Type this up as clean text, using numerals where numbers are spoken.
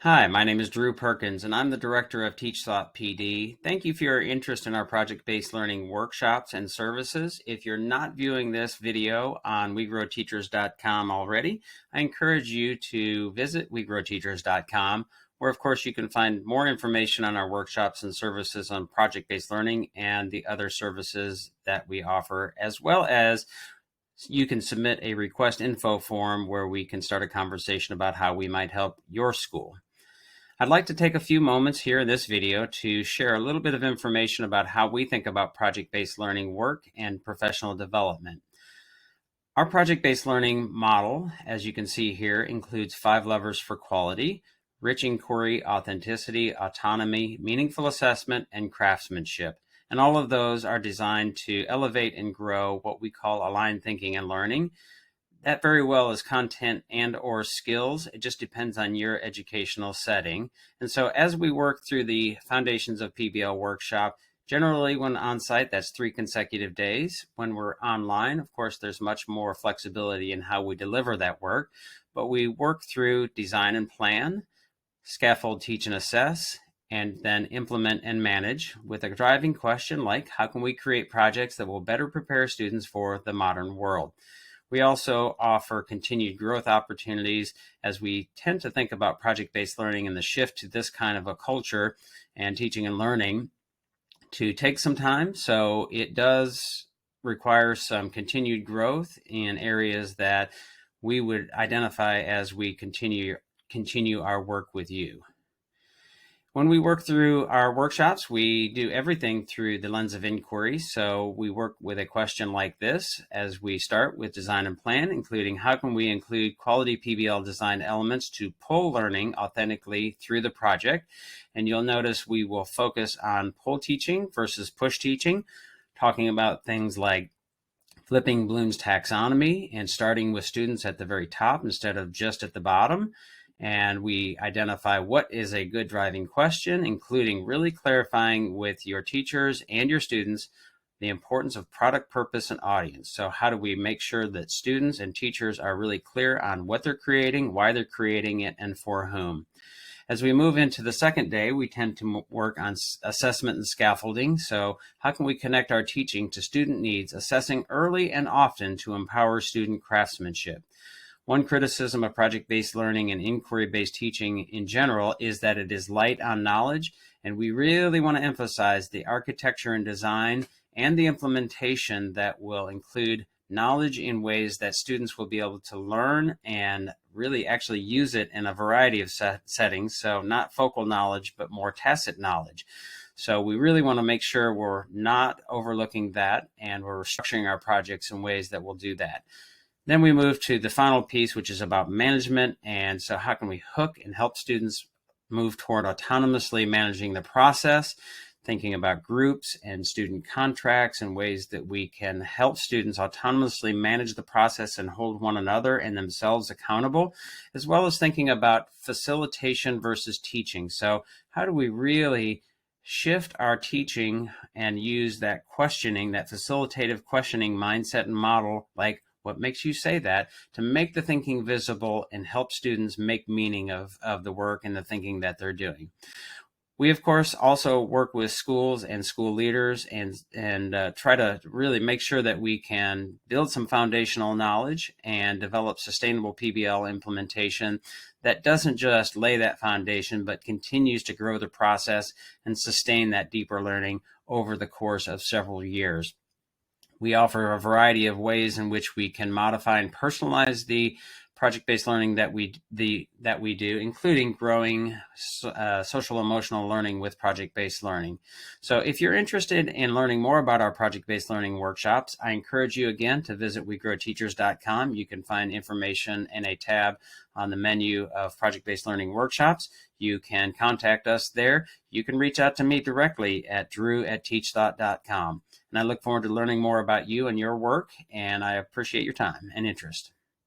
Hi, my name is Drew Perkins, and I'm the Director of TeachThought PD. Thank you for your interest in our project-based learning workshops and services. If you're not viewing this video on WeGrowTeachers.com already, I encourage you to visit WeGrowTeachers.com, where of course you can find more information on our workshops and services on project-based learning and the other services that we offer, as well as you can submit a request info form where we can start a conversation about how we might help your school. I'd like to take a few moments here in this video to share a little bit of information about how we think about project-based learning work and professional development. Our project-based learning model, as you can see here, includes 5 levers for quality: rich inquiry, authenticity, autonomy, meaningful assessment, and craftsmanship. And all of those are designed to elevate and grow what we call aligned thinking and learning. That very well is content and or skills. It just depends on your educational setting. And so as we work through the Foundations of PBL workshop, generally when on site, that's 3 consecutive days. When we're online, of course, there's much more flexibility in how we deliver that work. But we work through design and plan, scaffold, teach, and assess, and then implement and manage with a driving question like, how can we create projects that will better prepare students for the modern world? We also offer continued growth opportunities as we tend to think about project-based learning and the shift to this kind of a culture and teaching and learning to take some time. So it does require some continued growth in areas that we would identify as we continue our work with you. When we work through our workshops, we do everything through the lens of inquiry. So we work with a question like this as we start with design and plan, including how can we include quality PBL design elements to pull learning authentically through the project. And you'll notice we will focus on pull teaching versus push teaching, talking about things like flipping Bloom's taxonomy and starting with students at the very top instead of just at the bottom. And we identify what is a good driving question, including really clarifying with your teachers and your students the importance of product, purpose, and audience. So how do we make sure that students and teachers are really clear on what they're creating, why they're creating it, and for whom? As we move into the second day, we tend to work on assessment and scaffolding. So how can we connect our teaching to student needs, assessing early and often to empower student craftsmanship? One criticism of project-based learning and inquiry-based teaching in general is that it is light on knowledge, and we really want to emphasize the architecture and design and the implementation that will include knowledge in ways that students will be able to learn and really actually use it in a variety of settings. So not focal knowledge, but more tacit knowledge. So we really want to make sure we're not overlooking that, and we're structuring our projects in ways that will do that. Then we move to the final piece, which is about management. And so how can we hook and help students move toward autonomously managing the process, thinking about groups and student contracts and ways that we can help students autonomously manage the process and hold one another and themselves accountable, as well as thinking about facilitation versus teaching. So how do we really shift our teaching and use that questioning, that facilitative questioning mindset and model, like what makes you say that, to make the thinking visible and help students make meaning of the work and the thinking that they're doing. We, of course, also work with schools and school leaders and try to really make sure that we can build some foundational knowledge and develop sustainable PBL implementation that doesn't just lay that foundation, but continues to grow the process and sustain that deeper learning over the course of several years. We offer a variety of ways in which we can modify and personalize the project-based learning that we do, including growing social emotional learning with project-based learning. So if you're interested in learning more about our project-based learning workshops, I encourage you again to visit WeGrowTeachers.com. You can find information in a tab on the menu of project-based learning workshops. You can contact us there. You can reach out to me directly at drew@teachthought.com. And I look forward to learning more about you and your work, and I appreciate your time and interest.